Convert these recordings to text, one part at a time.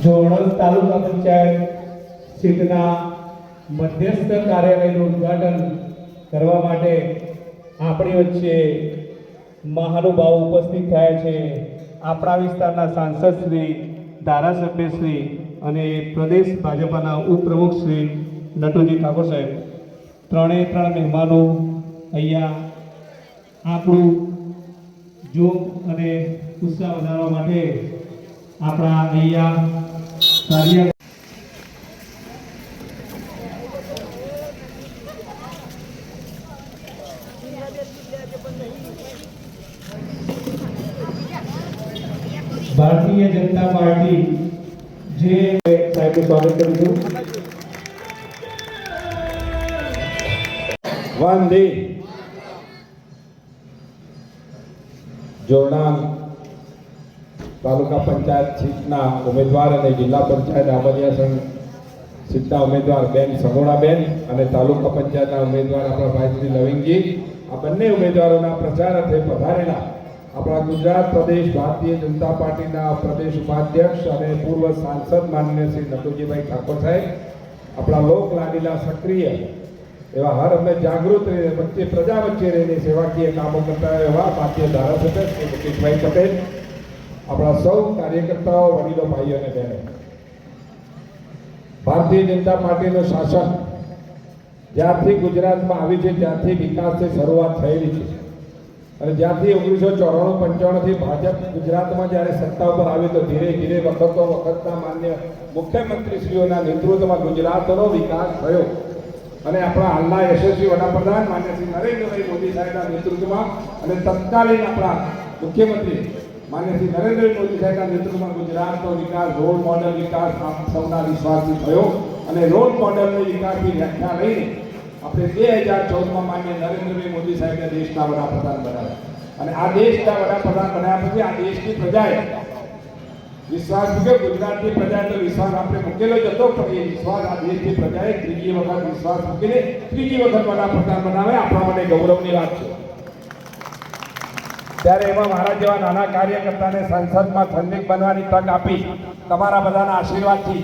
જોણલ તાલુકા પંચાયત સીટના મધ્યસ્થ કાર્યાલયનું ઉદ્ઘાટન કરવા માટે આપણી વચ્ચે મહાનુભાવ ઉપસ્થિત થયા છે. આપણા વિસ્તારના સાંસદ શ્રી, ધારાસભ્ય શ્રી અને પ્રદેશ ભાજપના ઉપપ્રમુખ શ્રી નટુજી ઠાકોર સાહેબ, ત્રણેય ત્રણ મહેમાનો અહીંયા આપણું જોમ અને ઉત્સાહ વધારવા માટે આપણા અહીંયા કાર્ય ભારતીય જનતા પાર્ટી જે સાહેબનું સ્વાગત કરું છું. વંદે જોરડામ તાલુકા પંચાયત સીટના ઉમેદવાર અને જિલ્લા પંચાયત આમોદિયા સંઘ સીટના ઉમેદવાર બેન સગુણાબેન અને તાલુકા પંચાયતના ઉમેદવાર આપણા ભાઈ શ્રી લવિંગજી, આ બંને ઉમેદવારોના પ્રચાર અર્થે પધારેલા આપણા ગુજરાત પ્રદેશ ભારતીય જનતા પાર્ટીના પ્રદેશ ઉપાધ્યક્ષ અને પૂર્વ સાંસદ માનનીય શ્રી નટુજીભાઈ ઠાકોર સાહેબ, આપણા લોક લાડીલા સક્રિય એવા હર હંમેશ જાગૃત રહીને વચ્ચે પ્રજા વચ્ચે રહીને સેવાકીય કામો કરતા એવા ભારતીય ધારાસભ્ય શ્રી મુકેશભાઈ પટેલ, આપણા સૌ કાર્યકર્તાઓ, વડીલો, ભાઈઓ અને બહેનો, ભારતીય જનતા પાર્ટીનું શાસન જ્યારથી ગુજરાતમાં આવી છે ત્યારથી વિકાસની શરૂઆત થયેલી છે અને જ્યારથી 1994-95થી ભાજપ ગુજરાતમાં જ્યારે સત્તા ઉપર આવી તો ધીરે ધીરે વખતના માન્ય મુખ્યમંત્રીશ્રીઓના નેતૃત્વમાં ગુજરાતનો વિકાસ થયો અને આપણા હાલના યશસ્વી વડાપ્રધાન માન્ય શ્રી નરેન્દ્રભાઈ મોદી સાહેબના નેતૃત્વમાં અને તત્કાલીન આપણા મુખ્યમંત્રી માન્ય શ્રી નરેન્દ્રભાઈ મોદી સાહેબના નેતૃત્વમાં ગુજરાતનો વિકાસ રોલ મોડલ વિકાસ સૌના વિશ્વાસથી થયો અને રોલ મોડલની વિકાસની વ્યાખ્યા લઈને આપણે 2014માં માન્ય નરેન્દ્રભાઈ મોદી સાહેબને દેશના વડાપ્રધાન બનાવ્યા અને આ દેશના વડાપ્રધાન બનાવ્યા પછી આ દેશની પ્રજાએ વિશ્વાસ મૂક્યો. ગુજરાતની પ્રજાએ તો વિશ્વાસ આપણે મૂકેલો જ હતો, પણ એ વિશ્વાસ આ દેશની પ્રજાએ ત્રીજી વખત વિશ્વાસ મૂકીને ત્રીજી વખત વડાપ્રધાન બનાવે આપણા માટે ગૌરવની વાત છે. ત્યારે એમાં મારા જેવા નાના કાર્યકર્તાને સંસદમાં સંલિગ્ન બનવાની તક આપી તમારા બધાના આશીર્વાદથી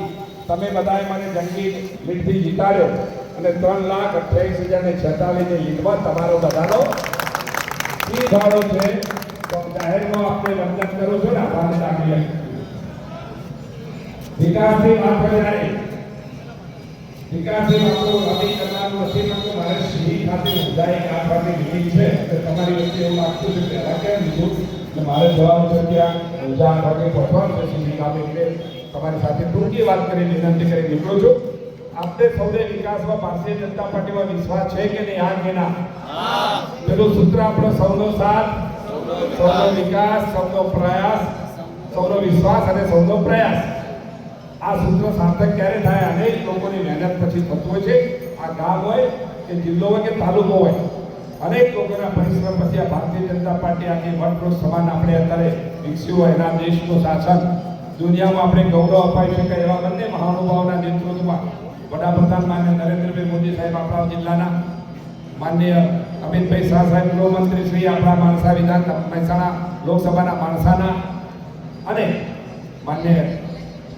તમે બધાએ મને જંગી લીડથી જીતાડ્યો અને 3,28,046ની લીડમાં તમારો બધાનો ફાળો છે. તો જાહેરમાં આપણે વંદન કરું છું ને આભારને લાગી વિકાસની વાત કરે વિકાસની વાતો રમી કરવાનું નથી, પણ મારે શ્રી ખાતે મુદ્દાએ આ ખાતે મિટિંગ છે એટલે તમારી વચ્ચે એવું લાગતું છે કે આ કેમ લીધું એટલે મારે જવાનું છે ત્યાં ઊંઝા ખાતે પહોંચવાનું છે શ્રી ખાતે, એટલે તમારી સાથે ટૂંકી વાત કરી વિનંતી કરી નીકળું છું. આપણે સૌને વિકાસમાં ભારતીય જનતા પાર્ટીમાં વિશ્વાસ છે કે નહીં? આ કે ના? પેલું સૂત્ર આપણો સૌનો સાથ, સૌનો વિકાસ, સૌનો પ્રયાસ, સૌનો વિશ્વાસ અને સૌનો પ્રયાસ. આ સૂત્ર સાર્થક ક્યારે થાય? અનેક લોકોની મહેનત પછી થતું હોય છે. આ ગામ હોય કે જિલ્લો હોય કે તાલુકો હોય, અનેક લોકોના પરિશ્રમ પછી આ ભારતીય જનતા પાર્ટી આખી વટવૃક્ષ સમાન આપણે અત્યારે વિકસ્યું હોય. એના દેશનું શાસન દુનિયામાં આપણે ગૌરવ અપાઈ શકાય એવા બંને મહાનુભાવોના નેતૃત્વમાં વડાપ્રધાન માન્ય નરેન્દ્રભાઈ મોદી સાહેબ, આપણા જિલ્લાના માન્ય અમિતભાઈ શાહ સાહેબ ગૃહમંત્રી શ્રી, આપણા માણસા મહેસાણા લોકસભાના માણસાના અને માન્ય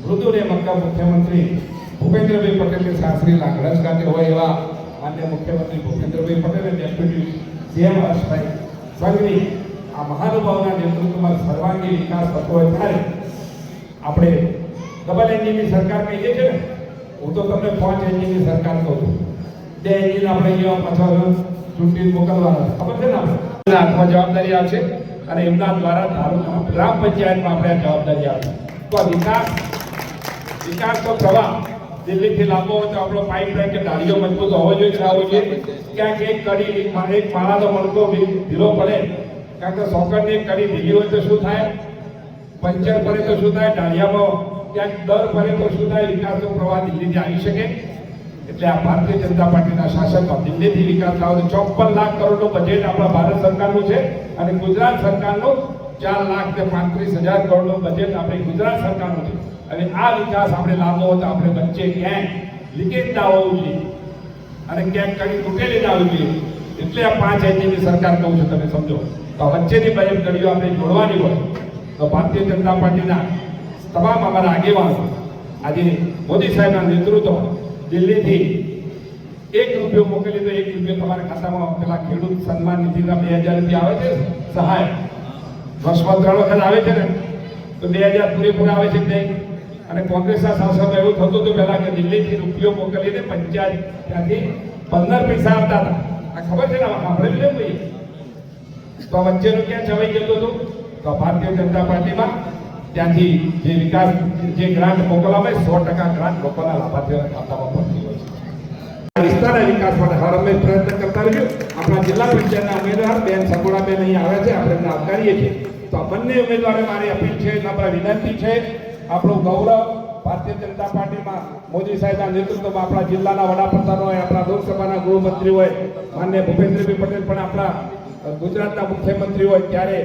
મૃદુને મક્કમ મુખ્યમંત્રી ભૂપેન્દ્રભાઈ પટેલની સાસરી લાંગણજ ખાતે હોય એવા માન્ય મુખ્યમંત્રી ભૂપેન્દ્રભાઈ પટેલ અને ડેપ્યુટી સીએમ હર્ષભાઈ સંઘવી, આ મહાનુભાવના નેતૃત્વમાં સર્વાંગી વિકાસ થતો હોય ત્યારે આપણે ડબલ એન્જિનની સરકાર કહીએ છીએ ને. હું તો તમને 5 એન્જિનની સરકાર કહું છું. 2 એન્જિન આપણે અહીંયા પાછળ ચૂંટણી મોકલવાના છે, ખબર છે ને? આપણે હાથમાં જવાબદારી આવશે અને એમના દ્વારા તાલુકા ગ્રામ પંચાયતમાં આપણે આ જવાબદારી આવશે. તો આ વિકાસનો પ્રવાહ દિલ્હીથી લાંબો હોય તો આપણો પાઇપલાઇન કે ડાળીઓ મજબૂત હોવો જોઈએ કે હોવો જોઈએ? ક્યાંક એક કડી એક માળાનો મણકો ઢીલો પડે, કારણ કે સોકરની એક કડી ઢીલી હોય તો શું થાય? પંચર પડે તો શું થાય? ડાળિયામાં ક્યાંક દર પડે તો શું થાય? વિકાસનો પ્રવાહ દિલ્હીથી આવી શકે. એટલે આ ભારતીય જનતા પાર્ટીના શાસનમાં દિલ્હીથી વિકાસ લાવો. 54 લાખ કરોડનું બજેટ આપણા ભારત સરકારનું છે અને ગુજરાત સરકારનું 4,35,000 કરોડનું બજેટ આપણે ગુજરાત સરકારનું છે. અને આ વિકાસ આપણે લાવવો હોય તો આપણે વચ્ચે ક્યાંય લીકેજ ના હોવું જોઈએ અને ક્યાંક કડી તૂટેલી ના હોવી જોઈએ. એટલે આ 5 એન્જિનની સરકાર કહું છું, તમે સમજો. તો વચ્ચેની બજેટ કડીઓ આપણે જોડવાની હોય તો ભારતીય જનતા પાર્ટીના તમામ અમારા આગેવાનો આજે મોદી સાહેબના નેતૃત્વ દિલ્હીથી 1 રૂપિયો મોકલી તો 1 રૂપિયો તમારા ખાતામાં પેલા ખેડૂત સન્માન નિધિના 2000 રૂપિયા આવે છે સહાય વર્ષમાં 3 વખત આવે છે ને, તો 2000 પૂરેપૂરા આવે છે કે નહીં? અને કોંગ્રેસના શાસનમાં એવું થતું હતું પહેલા કે દિલ્હીથી રૂપિયો મોકલીને પંચાયત ત્યાંથી 15 પૈસા આવતા હતા. આ ખબર છે ને, સાંભળેલું છે ભાઈ? તો વચ્ચેનું ક્યાં છવાઈ જતું હતું? તો ભારતીય જનતા પાર્ટીમાં ત્યાંથી જે વિકાસ જે ગ્રાન્ટ મોકલવામાં 100% ગ્રાન્ટ લોકોના લાભાર્થીઓના ખાતામાં પહોંચી હોય છે. વિસ્તારના વિકાસ માટે હર હંમેશ પ્રયત્ન કરતા રહેજો. આપણા જિલ્લા પંચાયતના ઉમેદવાર બેન સગુણાબેન અહીં આવે છે, આપણે એમને આવકારીએ છીએ. તો આ બંને ઉમેદવારો મારી અપીલ છે, નમ્ર વિનંતી છે, આપણું ગૌરવ ભારતીય જનતા પાર્ટીમાં મોદી સાહેબના નેતૃત્વમાં આપણા જિલ્લાના વડાપ્રધાન હોય, આપણા લોકસભાના ગૃહમંત્રી હોય, માનનીય ભૂપેન્દ્રભાઈ પટેલ પણ આપણા ગુજરાતના મુખ્યમંત્રી હોય, ત્યારે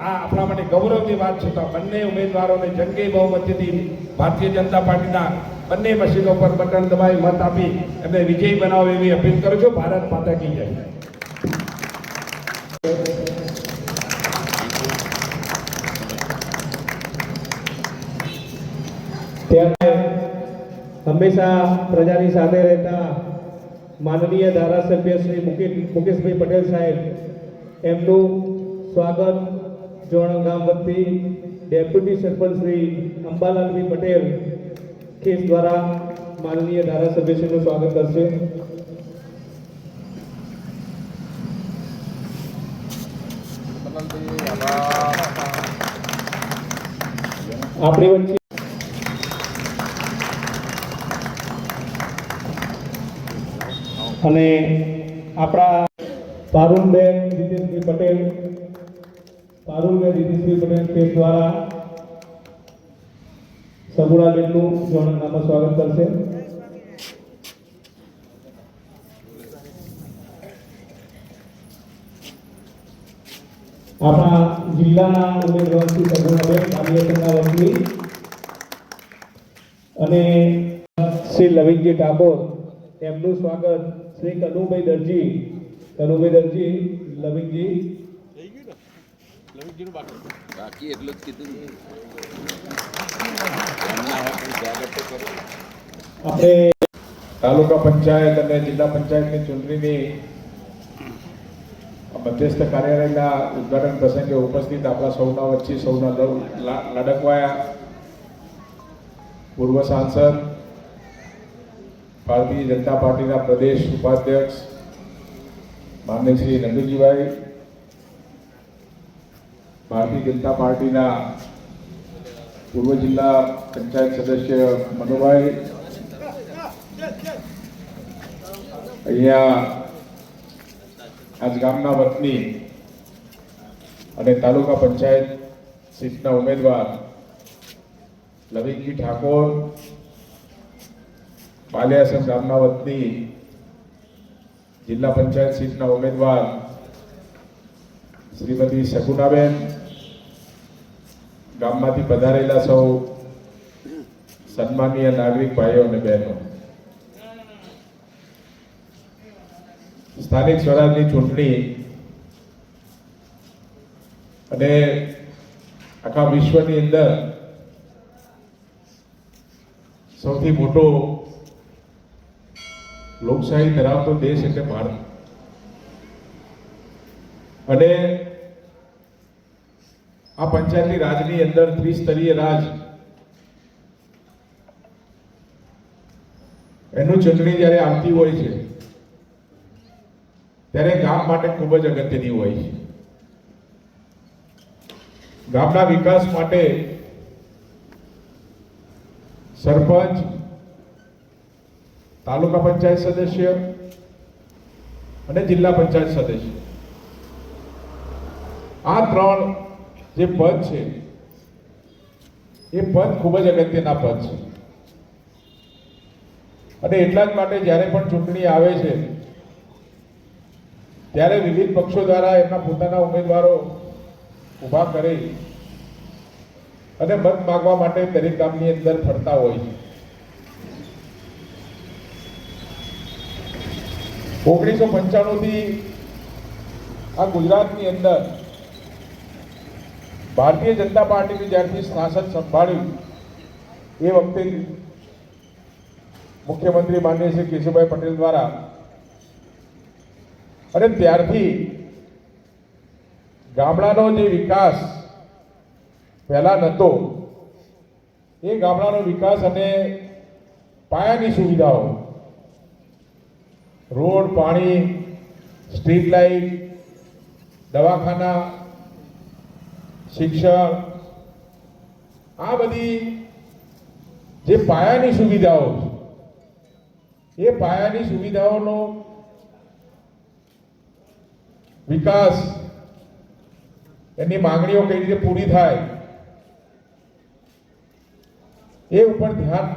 આ આપણા માટે ગૌરવની વાત છે. તો બંને ઉમેદવારોને જંગી બહુમતીથી ભારતીય જનતા પાર્ટીના બંને મશીનો પર બટન દબાવી મત આપી એમને વિજયી બનાવો એવી અપીલ કરું છું. ભારત માતા કી જય. ત્યારે હંમેશા પ્રજાની સાથે રહેતા માનનીય ધારાસભ્ય શ્રી મુકેશભાઈ પટેલ સાહેબ, એમનું સ્વાગત જોણ ગામ વતી ડેપ્યુટી સરપંચ શ્રી અંબાલાલભાઈ પટેલ કેસ દ્વારા માનનીય ધારાસભ્યશ્રીનું સ્વાગત કરશે. આપણી વચ્ચે અને આપણા પારુલબેન જીતેશભાઈ પટેલ કેસ દ્વારા સગુણાબેનનું જોણનામાં સ્વાગત કરશે. આપણા જિલ્લાના ઉમેદવાર શ્રી સગુણાબેન કાર્યકરના વતી અને શ્રી લવિંગજી ઠાકોર, એમનું સ્વાગત શ્રી કનુભાઈ દરજી લવિંગજી બાકી એટલું જ કીધું. આપણે તાલુકા પંચાયત અને જિલ્લા પંચાયતની ચૂંટણીની મધ્યસ્થ કાર્યાલયના ઉદ્ઘાટન પ્રસંગે ઉપસ્થિત આપણા સૌના વચ્ચે સૌના લાડકવાયા પૂર્વ સાંસદ, ભારતીય જનતા પાર્ટીના પ્રદેશ ઉપાધ્યક્ષ માનનીય શ્રી નંદુજીભાઈ, ભારતીય જનતા પાર્ટીના પૂર્વ જિલ્લા પંચાયત સદસ્ય મનુભાઈ, અહીંયા આજ ગામના વતની અને તાલુકા પંચાયત સીટના ઉમેદવાર લવિંગજી ઠાકોર, પાલિયાસર ગામના વતની જિલ્લા પંચાયત સીટના ઉમેદવાર શ્રીમતી સગુણાબેન, ગામમાંથી પધારેલા સૌ સન્માનીય નાગરિક ભાઈઓ અને બહેનો, સ્થાનિક સ્વરાજની ચૂંટણી અને આખા વિશ્વની અંદર સૌથી મોટો લોકશાહી ધરાવતો દેશ એટલે ભારત. અને આ પંચાયતી રાજની અંદર ત્રિસ્તરીય રાજ એનું ચૂંટણી જ્યારે આવતી હોય છે ત્યારે ગામ માટે ખૂબ જ અગત્યની હોય છે. ગામના વિકાસ માટે સરપંચ, તાલુકા પંચાયત સદસ્ય અને જિલ્લા પંચાયત સદસ્ય, આ ત્રણ જે પદ છે એ પદ ખૂબ જ અગત્યના પદ છે. અને એટલા જ માટે જ્યારે પણ ચૂંટણી આવે છે ત્યારે વિવિધ પક્ષો દ્વારા એમના પોતાના ઉમેદવારો ઊભા કરી અને મત માંગવા માટે દરેક ગામની અંદર ફરતા હોય છે. 1995 થી આ ગુજરાતની અંદર ભારતીય જનતા પાર્ટીની જ્યારથી શાસન સંભાળ્યું એ વખતે મુખ્યમંત્રી માનનીય શ્રી કેશુભાઈ પટેલ દ્વારા અને ત્યારથી ગામડાનો જે વિકાસ પહેલા નહોતો એ ગામડાનો વિકાસ અને પાયાની સુવિધાઓ રોડ, પાણી, સ્ટ્રીટ લાઇટ, દવાખાના, શિક્ષણ, આ બધી જે પાયાની સુવિધાઓ એ પાયાની સુવિધાઓનો વિકાસ, એની માંગણીઓ કઈ રીતે પૂરી થાય એ ઉપર ધ્યાન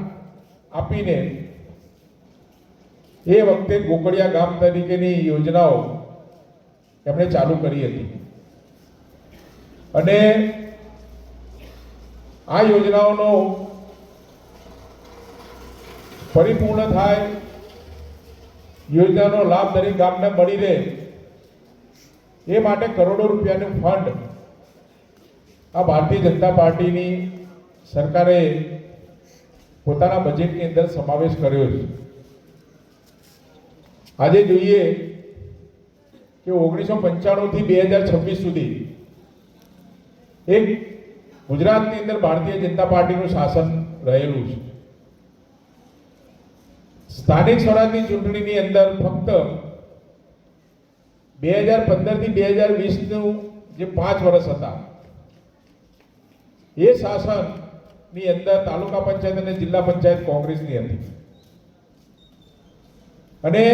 આપીને એ વખતે ગોકળિયા ગામ તરીકેની યોજનાઓ એમણે ચાલુ કરી હતી અને આ યોજનાઓનો પરિપૂર્ણ થાય, યોજનાનો લાભ દરેક ગામને મળી રહે એ માટે કરોડો રૂપિયાનું ફંડ આ ભારતીય જનતા પાર્ટીની સરકારે પોતાના બજેટની અંદર સમાવેશ કર્યો છે. આજે જોઈએ કે 1995 થી 2026 સુધી એક ગુજરાતની અંદર ભારતીય જનતા પાર્ટીનું શાસન રહેલું છે. સ્થાનિક સ્વરાજની ચૂંટણીની અંદર ફક્ત 2015 થી 2020નું જે 5 વર્ષ હતા એ શાસનની અંદર તાલુકા પંચાયત અને જિલ્લા પંચાયત કોંગ્રેસની હતી અને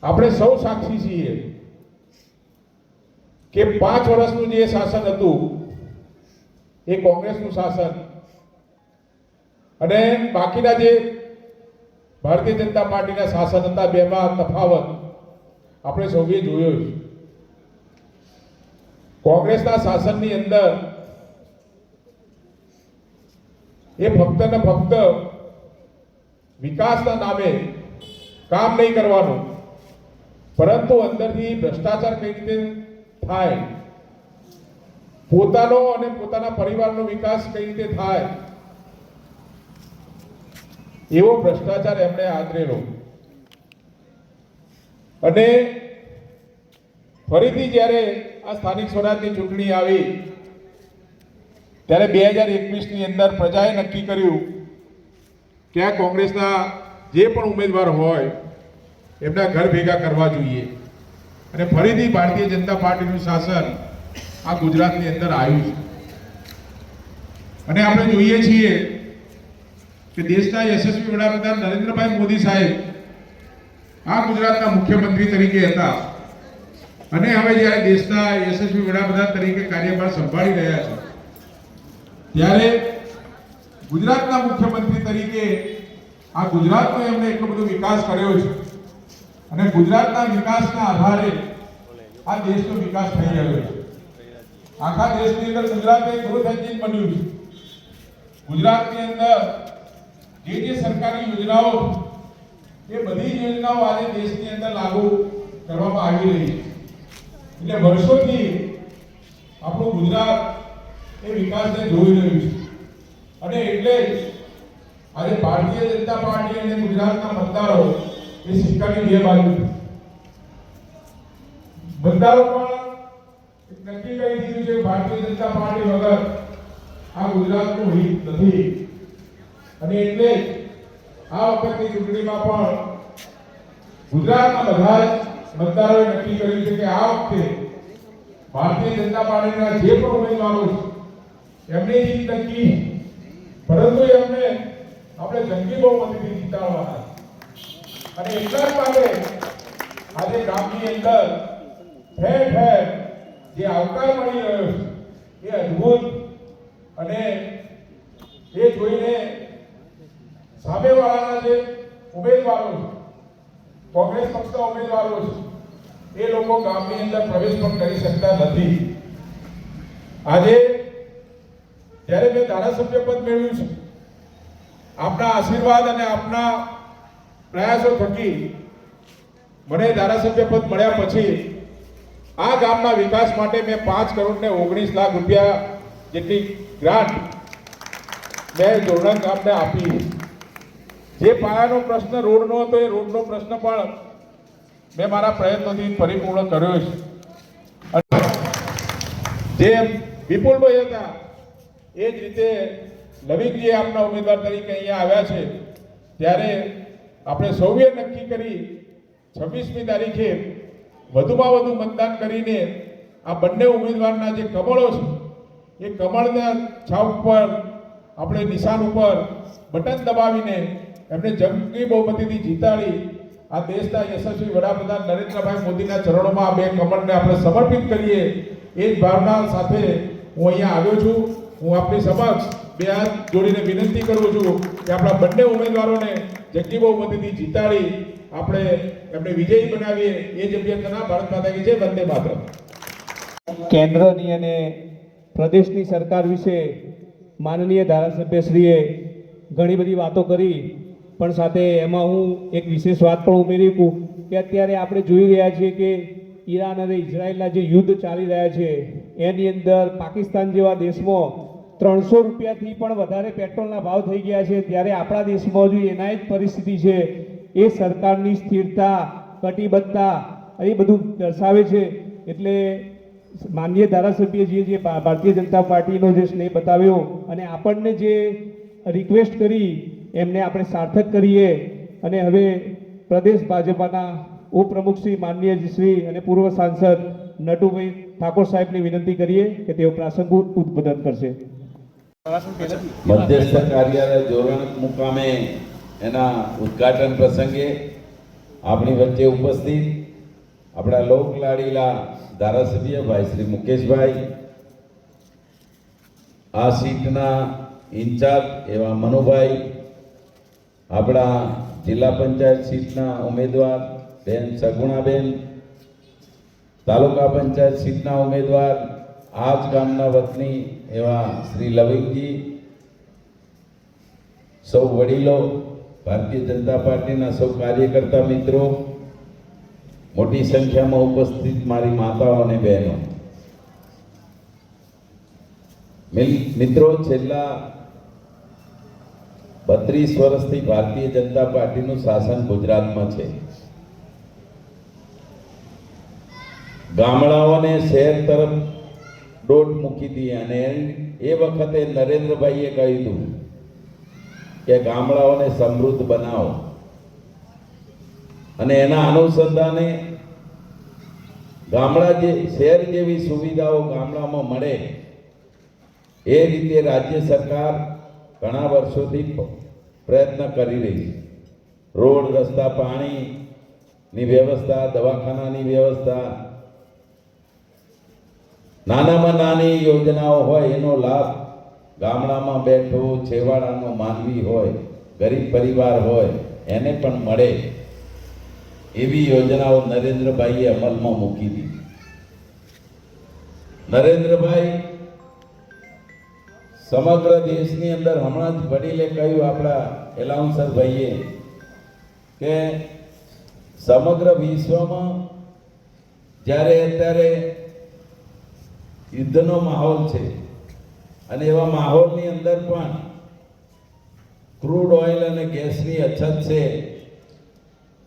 આપણે સૌ સાક્ષી છીએ કે 5 વર્ષનું જે શાસન હતું એ કોંગ્રેસનું શાસન અને બાકીના જે ભારતીય જનતા પાર્ટીના શાસન હતા, બેમાં તફાવત આપણે સૌએ જોયો છે. કોંગ્રેસના શાસનની અંદર એ ફક્ત ને ફક્ત વિકાસના નામે કામ નહીં કરવાનું, પરંતુ અંદરથી ભ્રષ્ટાચાર કઈ રીતે થાય, પોતાનો અને પોતાના પરિવારનો વિકાસ કઈ રીતે થાય એવો ભ્રષ્ટાચાર એમણે આદરેલો. અને ફરીથી જ્યારે આ સ્થાનિક સ્વરાજની ચૂંટણી આવી ત્યારે 2021ની અંદર પ્રજાએ નક્કી કર્યું કે આ કોંગ્રેસના જે પણ ઉમેદવાર હોય એમના ઘર ભેગા કરવા જોઈએ અને ફરીથી ભારતીય જનતા પાર્ટીનું શાસન આ ગુજરાતની અંદર આવ્યું છે. અને આપણે જોઈએ છીએ કે દેશના યશસ્વી વડાપ્રધાન નરેન્દ્રભાઈ મોદી સાહેબ આ ગુજરાતના મુખ્યમંત્રી તરીકે હતા અને હવે જ્યારે દેશના યશસ્વી વડાપ્રધાન તરીકે કાર્યભાર સંભાળી રહ્યા છે ત્યારે ગુજરાતના મુખ્યમંત્રી તરીકે આ ગુજરાતનો એમણે એટલો બધો વિકાસ કર્યો છે અને ગુજરાતના વિકાસના આધારે આ દેશનો વિકાસ થઈ રહ્યો છે. આખા દેશની અંદર ગુજરાત એક ગ્રોથ એન્જિન બન્યું છે. ગુજરાતની અંદર જે સરકારી યોજનાઓ એ બધી યોજનાઓ આજે દેશની અંદર લાગુ કરવામાં આવી રહી છે. એટલે વર્ષોથી આપણું ગુજરાત એ વિકાસને જોઈ રહ્યું છે અને એટલે જ આજે ભારતીય જનતા પાર્ટી અને ગુજરાતના મતદારો એ સિક્કાની બે બાજુ છે. મતદારો પણ નક્કી કરી દીધું છે ભારતીય જનતા પાર્ટી વગર આ ગુજરાતનું હિત નથી અને એટલે આ વખતની ચૂંટણીમાં પણ ગુજરાતના બધા જ મતદારોએ નક્કી કર્યું છે કે આ વખતે ભારતીય જનતા પાર્ટીના જે પણ ઉમેદવારો છે એમને જીત નક્કી, પરંતુ એમને આપણે જંગી બહુમતીથી જીતાડવાના અને એટલા જ માટે આજે ગામની અંદર ઠેર ઠેર જે આવકાર મળી રહ્યો છે એ અદ્ભુત અને એ જોઈને સામેવાળાના જે ઉમેદવારો છે, કોંગ્રેસ પક્ષના ઉમેદવારો છે, એ લોકો ગામની અંદર પ્રવેશ પણ કરી શકતા નથી. આજે જ્યારે મેં ધારાસભ્ય પદ મેળવ્યું છે, આપના આશીર્વાદ અને આપના પ્રયાસો થકી મને ધારાસભ્ય પદ મળ્યા પછી આ ગામના વિકાસ માટે મેં 5 કરોડ ને 19 લાખ રૂપિયા જેટલી ગ્રાન્ટ મેં જોરણંગ ગામને આપી જે પાયાનો પ્રશ્ન રોડનો હતો એ રોડનો પ્રશ્ન પણ મેં મારા પ્રયત્નોથી પરિપૂર્ણ કર્યો છે. જે વિપુલભાઈ હતા એ જ રીતે લવિંગજી આપના ઉમેદવાર તરીકે અહીંયા આવ્યા છે ત્યારે આપણે સૌએ નક્કી કરી 26મી તારીખે વધુમાં વધુ મતદાન કરીને આ બંને ઉમેદવારના જે કમળો છે એ કમળના છાપ ઉપર આપણે નિશાન ઉપર બટન દબાવીને એમને જંગી બહુમતીથી જીતાડી આ દેશના યશસ્વી વડાપ્રધાન નરેન્દ્રભાઈ મોદીના ચરણોમાં આ બે કમળને આપણે સમર્પિત કરીએ એ જ ભાવના સાથે હું અહીંયા આવ્યો છું. હું આપની સમક્ષ બે હાથ જોડીને વિનંતી કરું છું કે આપણા બંને ઉમેદવારોને જંગી બહુમતીથી જીતાડી આપણે એમને વિજયી બનાવીએ. એ જ અભ્યર્થના. ભારત માતા કી જય. વંદે માતરમ. કેન્દ્રની અને પ્રદેશની સરકાર વિશે માનનીય ધારાસભ્યશ્રીએ ઘણી બધી વાતો કરી, પણ સાથે એમાં હું એક વિશેષ વાત પણ ઉમેરી છું કે અત્યારે આપણે જોઈ રહ્યા છીએ કે ઈરાન અને ઇઝરાયલના જે યુદ્ધ ચાલી રહ્યા છે એની અંદર પાકિસ્તાન જેવા દેશમાં 300 રૂપિયાથી પણ વધારે પેટ્રોલના ભાવ થઈ ગયા છે, ત્યારે આપણા દેશમાં હજુ એના જ પરિસ્થિતિ છે. એ સરકારની સ્થિરતા, કટિબદ્ધતા એ બધું દર્શાવે છે. એટલે માનનીય ધારાસભ્યજીએ જે ભારતીય જનતા પાર્ટીનો જે સ્નેહ બતાવ્યો અને આપણને જે રિક્વેસ્ટ કરી એમને આપણે સાર્થક કરીએ અને હવે પ્રદેશ ભાજપાના ઉપપ્રમુખ શ્રી માનનીય શ્રી અને પૂર્વ સાંસદ નટુભાઈ ઠાકોર સાહેબની વિનંતી કરીએ કે તેઓ પ્રાસંગિક ઉદ્બોધન કરશે. મધ્યસ્થ કાર્યાલય જોરણ મુકામે એના ઉદ્ઘાટન પ્રસંગે આપણી વચ્ચે ઉપસ્થિત આપણા લોકલાડીલા ધારાસભ્ય ભાઈ શ્રી મુકેશભાઈ, આ સીટના ઇન્ચાર્જ એવા મનુભાઈ, આપણા જિલ્લા પંચાયત સીટના ઉમેદવાર બેન સગુણાબેન, તાલુકા પંચાયત સીટના ઉમેદવાર આ જ ગામના વતની એવા શ્રી લવિંગજી, સૌ વડીલો, ભારતીય જનતા પાર્ટીના સૌ કાર્યકર્તા મિત્રો, મોટી સંખ્યામાં ઉપસ્થિત મારી માતાઓ અને બહેનો, મિત્રો, છેલ્લા 32 વર્ષથી ભારતીય જનતા પાર્ટીનું શાસન ગુજરાતમાં છે. ગામડાઓને શહેર તરફ દોટ મૂકી હતી અને એ વખતે નરેન્દ્રભાઈએ કહ્યું હતું કે ગામડાઓને સમૃદ્ધ બનાવો અને એના અનુસંધાને ગામડા જે શહેર જેવી સુવિધાઓ ગામડામાં મળે એ રીતે રાજ્ય સરકાર ઘણા વર્ષોથી પ્રયત્ન કરી રહી છે. રોડ, રસ્તા, પાણીની વ્યવસ્થા, દવાખાનાની વ્યવસ્થા, નાનામાં નાની યોજનાઓ હોય એનો લાભ ગામડામાં બેઠો છેવાડાનો માનવી હોય, ગરીબ પરિવાર હોય એને પણ મળે એવી યોજનાઓ નરેન્દ્રભાઈએ અમલમાં મૂકી દીધી. નરેન્દ્રભાઈ સમગ્ર દેશની અંદર હમણાં જ વડીલે કહ્યું આપણા એલાઉન્સર ભાઈએ કે સમગ્ર વિશ્વમાં જ્યારે અત્યારે યુદ્ધનો માહોલ છે અને એવા માહોલની અંદર પણ ક્રૂડ ઓઇલ અને ગેસની અછત છે,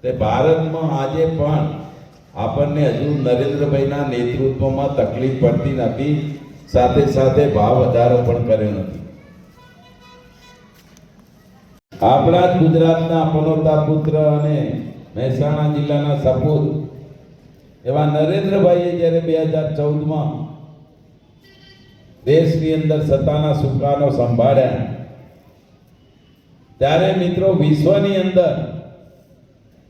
તે ભારતમાં આજે પણ આપણને હજુ નરેન્દ્રભાઈના નેતૃત્વમાં તકલીફ પડતી નથી, સાથે સાથે ભાવ વધારો પણ કર્યો નથી. આપણા જ ગુજરાતના પનોતા પુત્ર અને મહેસાણા જિલ્લાના સપૂત એવા નરેન્દ્રભાઈએ જ્યારે 2014માં દેશની અંદર સત્તાના સુકાનો સંભાળ્યા ત્યારે મિત્રો વિશ્વની અંદર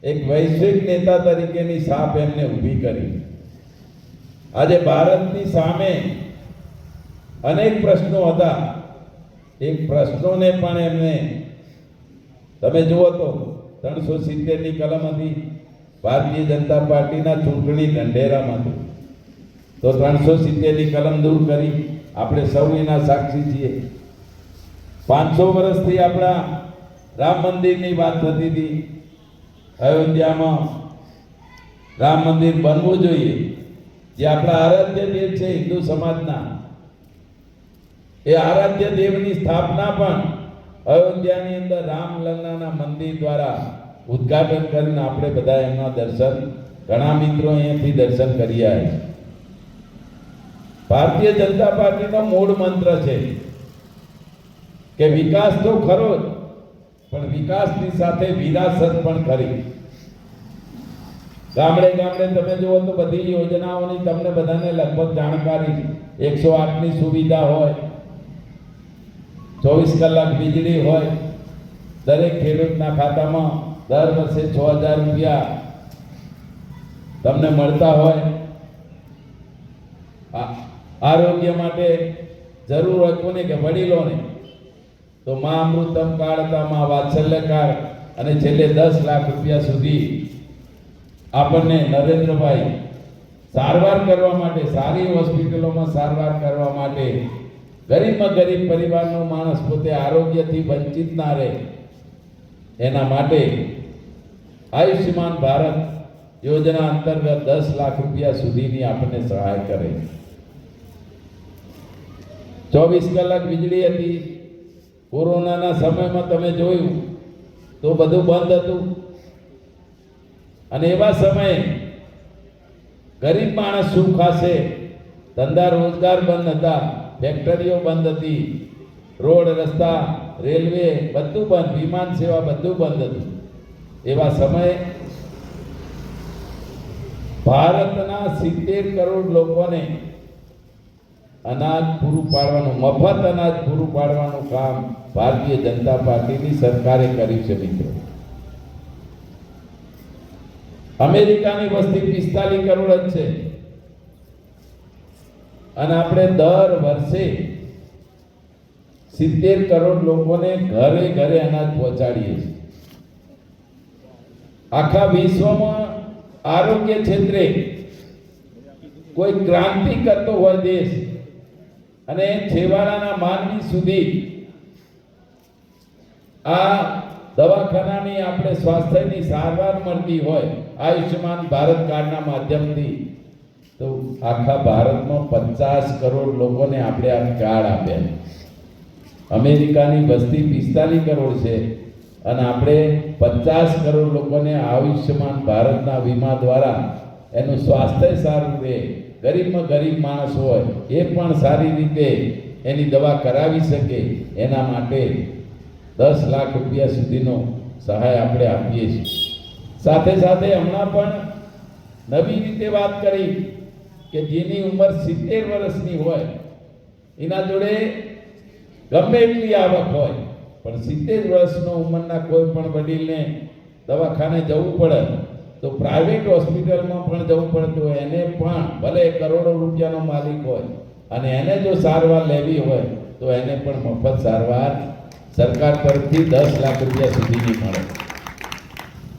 એક વૈશ્વિક નેતા તરીકેની છાપ એમને ઊભી કરી. આજે ભારતની સામે અનેક પ્રશ્નો હતા, એક પ્રશ્નોને પણ એમને, તમે જુઓ તો 370ની કલમ હતી ભારતીય જનતા પાર્ટીના ચૂંટણી ઢંઢેરામાંથી, તો 370ની કલમ દૂર કરી. આપણે સૌ એના સાક્ષી છીએ. 500 વર્ષથી આપણા રામ મંદિરની વાત થતી હતી. અયોધ્યામાં રામ મંદિર બનવું જોઈએ, જે આપણા આરાધ્ય દેવ છે હિન્દુ સમાજના, એ આરાધ્ય દેવની સ્થાપના પણ અયોધ્યાની અંદર રામલલ્લાના મંદિર દ્વારા ઉદ્ઘાટન કરીને આપણે બધા એમના દર્શન, ઘણા મિત્રો અહીંયાથી દર્શન કરી આવ્યા છે. ભારતીય જનતા પાર્ટીનો મૂળ મંત્ર છે કે વિકાસ તો ખરો જ, પણ વિકાસની સાથે વિરાસત પણ ખરી. ગામડે ગામડે તમે જુઓ તો બધી યોજનાઓની તમને બધાને લગભગ જાણકારી છે. 108ની સુવિધા હોય, 24 કલાક વીજળી હોય, દરેક ખેડૂતના ખાતામાં દર વર્ષે 6000 રૂપિયા તમને મળતા હોય. આરોગ્ય માટે જરૂર હોય કોને કે વડીલોને, તો મા અમૃતમ કાર્ડ હતા, મા વાત્સલ્ય કાર્ડ, અને છેલ્લે 10 લાખ રૂપિયા સુધી આપણને નરેન્દ્રભાઈ સારવાર કરવા માટે, સારી હોસ્પિટલોમાં સારવાર કરવા માટે, ગરીબમાં ગરીબ પરિવારનો માણસ પોતે આરોગ્યથી વંચિત ના રહે એના માટે આયુષ્યમાન ભારત યોજના અંતર્ગત 10 લાખ રૂપિયા સુધીની આપણને સહાય કરે. 24 કલાક વીજળી હતી. કોરોનાના સમયમાં તમે જોયું તો બધું બંધ હતું, અને એવા સમયે ગરીબ માણસ શું ખાશે? ધંધા રોજગાર બંધ હતા, ફેક્ટરીઓ બંધ હતી, રોડ રસ્તા રેલવે બધું બંધ, વિમાન સેવા બધું બંધ હતું. એવા સમયે ભારતના 70 કરોડ લોકોને અનાજ પૂરું પાડવાનું, મફત અનાજ પૂરું પાડવાનું કામ ભારતીય જનતા પાર્ટીની સરકારે કર્યું છે. મિત્રો, અમેરિકાની વસ્તી 45 કરોડ જ છે, અને આપણે દર વર્ષે 70 કરોડ લોકોને ઘરે ઘરે અનાજ પહોંચાડીએ છીએ. આખા વિશ્વમાં આરોગ્ય ક્ષેત્રે કોઈ ક્રાંતિ કરતો હોય દેશ, અને છેવાડાના માનવી સુધી આ દવાખાનાની આપણે સ્વાસ્થ્યની સારવાર મળતી હોય આયુષ્યમાન ભારત કાર્ડના માધ્યમથી, તો આખા ભારતમાં 50 કરોડ લોકોને આપણે આ કાર્ડ આપ્યા. અમેરિકાની વસ્તી 45 કરોડ છે, અને આપણે 50 કરોડ લોકોને આયુષ્યમાન ભારતના વીમા દ્વારા એનું સ્વાસ્થ્ય સારું રહે, ગરીબમાં ગરીબ માણસ હોય એ પણ સારી રીતે એની દવા કરાવી શકે, એના માટે 10 લાખ રૂપિયા સુધીનો સહાય આપણે આપીએ છીએ. સાથે સાથે હમણાં પણ નવી રીતે વાત કરી કે જેની ઉંમર 70 વર્ષની હોય, એના જોડે ગમે એટલી આવક હોય, પણ 70 વર્ષનો ઉંમરના કોઈ પણ વડીલને દવાખાને જવું પડે તો પ્રાઇવેટ હોસ્પિટલમાં પણ જવું પડતું હોય, એને પણ ભલે કરોડો રૂપિયાનો માલિક હોય અને એને જો સારવાર લેવી હોય તો એને પણ મફત સારવાર સરકાર તરફથી 10 લાખ રૂપિયા સુધીની મળે.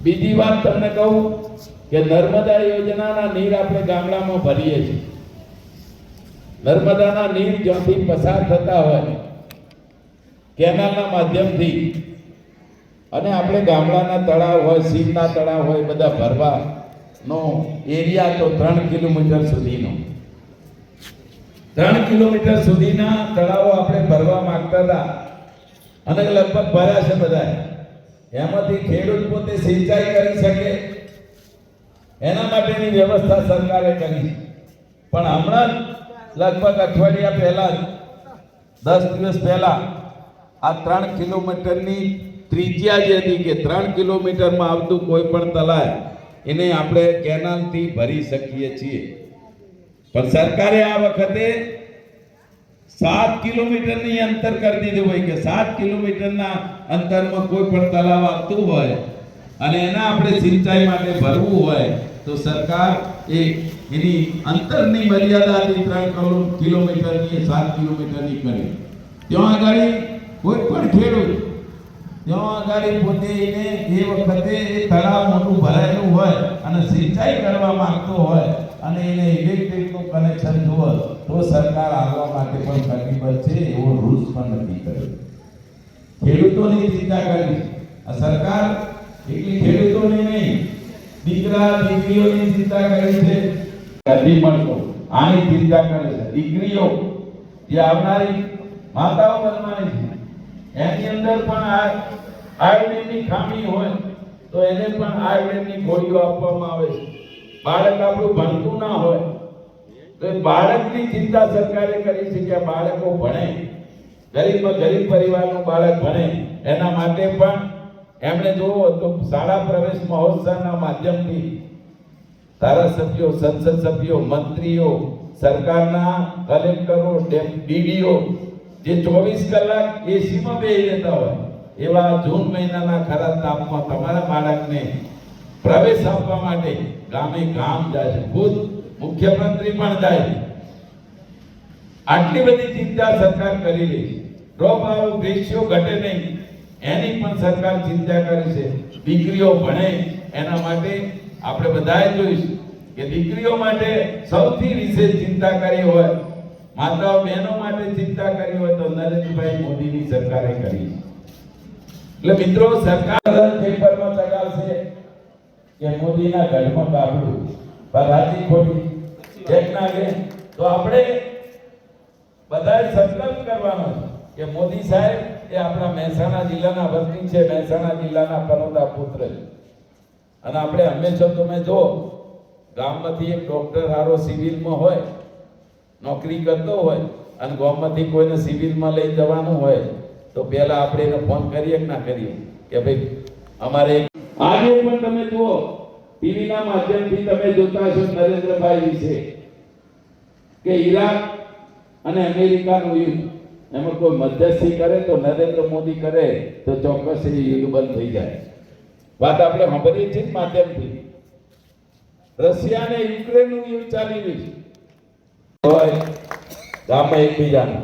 બીજી વાત તમને કહું કે નર્મદા યોજનાના નીર આપણે ગામડામાં ભરીએ છીએ. નર્મદાના નીર જ્યાંથી પસાર થતા હોય કેનાલના માધ્યમથી, અને આપણે ગામડાના તળાવ હોય, સીમના તળાવ હોય, બધા ભરવાનો એરિયા તો 3 કિલોમીટર સુધીનો, 3 કિલોમીટર સુધીના તળાવો આપણે ભરવા માંગતા હતા, અને લગભગ ભર્યા છે બધા. એમાંથી ખેડૂત પોતે સિંચાઈ કરી શકે એના માટેની વ્યવસ્થા સરકારે કરી. પણ હમણાં લગભગ અઠવાડિયા પહેલા, 10 દિવસ પહેલા, આ 3 કિલોમીટરની ત્રિજ્યા જે હતી કે 3 કિલોમીટરમાં આવતું કોઈ પણ તળાવ એને આપણે કેનાલથી ભરી શકીએ છીએ. પણ સરકારે આ વખતે 7 કિલોમીટરની અંતર કરી દીધું હોય કે 7 કિલોમીટરના અંતરમાં કોઈ પણ તળાવ આવતું હોય અને એના આપણે સિંચાઈ માટે ભરવું હોય તો સરકાર એની અંતરની મર્યાદાથી 3 કિલોમીટરની 7 કિલોમીટરની કરી. ત્યાં આગળ કોઈ પણ ખેડૂત ત્યાં આગળ પોતે એને એ વખતે એ તળાવ મોટું ભરાયેલું હોય અને સિંચાઈ કરવા માંગતો હોય અને એને ઇલેક્ટ્રિકનું કનેક્શન જોવે તો સરકાર આવવા માટે પણ કટિબદ્ધ છે, એવો રૂલ્સ પણ નક્કી કર્યો. ખેડૂતોની ચિંતા કરી આ સરકાર, એટલી ખેડૂતોની નહીં, દીકરા દીકરીઓની ચિંતા કરી છે. ગતિ મળતો આની ચિંતા કરે છે. દીકરીઓ જે આવનારી માતાઓ બનવાની છે એની અંદર પણ આયોડિનની ખામી હોય તો એને પણ આયોડિનની ગોળીઓ આપવામાં આવે છે. બાળક આપણું ભણતું ના હોય તો એ બાળકની ચિંતા સરકારે કરી છે કે આ બાળકો ભણે, ગરીબમાં ગરીબ પરિવારનું બાળક ભણે, એના માટે પણ એમણે જોવો તો શાળા પ્રવેશ મહોત્સવના માધ્યમથી ધારાસભ્યો, સંસદ સભ્યો, મંત્રીઓ, સરકારના કલેક્ટરો, ડીડીઓ જે 24 કલાક એસીમાં બેસી રહેતા હોય એવા જૂન મહિનાના ખરા તાપમાં તમારા બાળકને પ્રવેશ આપવા માટે ગામે ગામ જાય છે, ખુદ મુખ્યમંત્રી પણ જાય છે. આટલી બધી ચિંતા સરકાર કરી રહી છે. ડ્રોપ આઉટ રેશિયો ઘટે નહીં એની પણ સરકાર ચિંતા કરે છે. દીકરીઓ ભણે એના માટે આપણે બધાએ જોઈશું કે દીકરીઓ માટે સૌથી વિશેષ ચિંતા કરી હોય, માતાઓ બહેનો માટે ચિંતા કરી હોય તો નરેન્દ્રભાઈ મોદીની સરકારે કરી છે. એટલે મિત્રો સરકાર પેપરમાં ચગાવશે કે મોદીના ગઢમાં કાપડું બધાથી ખોટી એક ના કે તો આપણે બધાએ સંકલ્પ કરવાનો છે કે મોદી સાહેબ એ આપણા મહેસાણા જિલ્લાના વતની છે, મહેસાણા જિલ્લાના કનોતા પુત્ર છે. અને આપણે હંમેશા તમે જો ગામમાંથી એક ડોક્ટર હારો સિવિલમાં હોય, નોકરી કરતો હોય અને ગામમાંથી કોઈને સિવિલમાં લઈ જવાનું હોય તો પહેલા આપણે એને ફોન કરીએ કે ના કરીએ કે ભાઈ અમારે આજે પણ તમે જુઓ ટીવીના માધ્યમથી તમે જોતા હશો નરેન્દ્રભાઈ વિશે કે ઈરાક અને અમેરિકાનું યુદ્ધ એમાં કોઈ મધ્યસ્થી કરે તો નરેન્દ્ર મોદી કરે તો ચોક્કસ એ યુદ્ધ બંધ થઈ જાય. વાત આપણે સાંભળીએ છીએ માધ્યમથી. રશિયા અને યુક્રેનનું યુદ્ધ ચાલી રહ્યું છે હોય ગામમાં એકબીજાને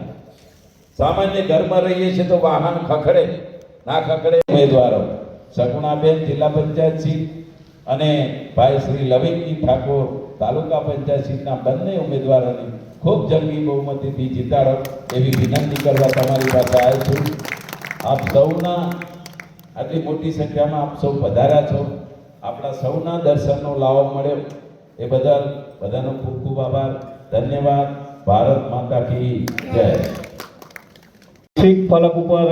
સામાન્ય ઘરમાં રહીએ છીએ તો વાહન ખખડે ના ખખડે. ઉમેદવારો સગુણાબેન જિલ્લા પંચાયત સીટ અને ભાઈ શ્રી લવિંગજી ઠાકોર તાલુકા પંચાયત સીટના બંને ઉમેદવારોને ખૂબ જંગી બહુમતીથી જીતાડો એવી વિનંતી કરવા તમારી પાસે આવ્યો છું. આપ સૌના આટલી મોટી સંખ્યામાં આપ સૌ પધાર્યા છો, આપણા સૌના દર્શનનો લાવો મળ્યો એ બદલ બધાનો ખૂબ ખૂબ આભાર, ધન્યવાદ. ભારત માતા કી જય. શીખ ફલક ઉપર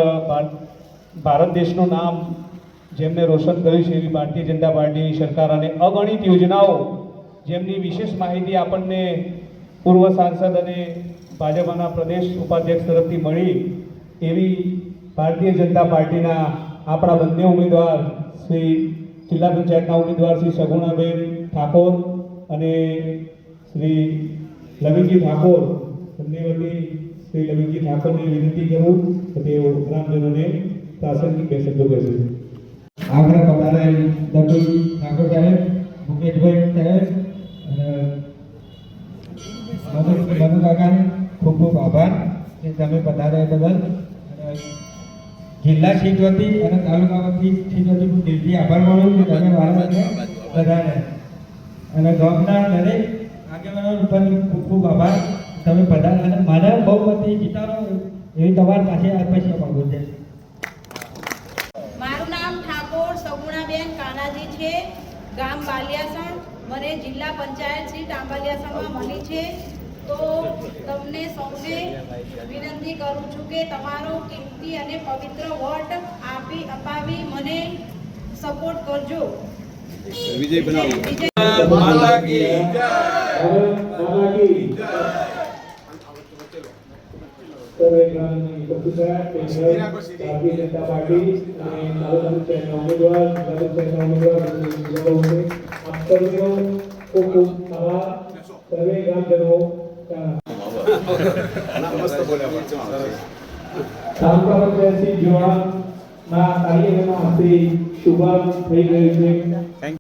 ભારત દેશનું નામ જેમને રોશન કર્યું છે એવી ભારતીય જનતા પાર્ટીની સરકાર અને અગણિત યોજનાઓ જેમની વિશેષ માહિતી આપણને પૂર્વ સાંસદ અને ભાજપના પ્રદેશ ઉપાધ્યક્ષ તરફથી મળી એવી ભારતીય જનતા પાર્ટીના આપણા બંને ઉમેદવાર શ્રી જિલ્લા પંચાયતના ઉમેદવાર શ્રી સગુણાબેન ઠાકોર અને શ્રી લવિંગજી ઠાકોર બંને વતી શ્રી લવિંગજી ઠાકોરને વિનંતી કરું કે તેઓ ગ્રામજનોને પ્રાસંગિક બે શબ્દો કહેશે. આગળ પધારેલ દત્તુજી ઠાકોર સાહેબ, મુકેશભાઈ સાહેબ અને મનુ કાકાને ખૂબ ખૂબ આભાર કે તમે પધાર્યા બદલ. જિલ્લા સીટ વતી અને તાલુકા વતી સીટ વતી હું દિલથી આભાર માનું કે તમે મારા માટે પધાર્યા. અને ગામના દરેક આગેવાનો પણ ખૂબ ખૂબ આભાર, તમે પધાર્યા અને મારા બહુમતી જીતાડો એવી તમારી પાસે અપેક્ષા માંગુ છે. મારું નામ ઠાકોર સગુણાબેન કાનાજી છે, ગામ બાલિયાસણ. મને જિલ્લા પંચાયત સીટ આંબાલિયાસણમાં મળી છે. તો તમને સૌને વિનંતી કરું છું કે તમારો કિંમતી અને પવિત્ર વોટ અપાવી મને સપોર્ટ કરજો. વિજય બનાવો. માતા કી જય. સર્વે ગ્રામની ઉપસ્થિત ભારતીય જનતા પાર્ટી અને તાલુકા પંચાયતના ઉમેદવાર, જિલ્લા પંચાયતના ઉમેદવાર આપ સર્વેનો ખૂબ ખૂબ આભાર. સર્વે ગ્રામજનો તાલુકા પંચાયતથી જોડાના કાર્યક્રમમાં હસ્તે શુભારંભ થઈ ગયું છે.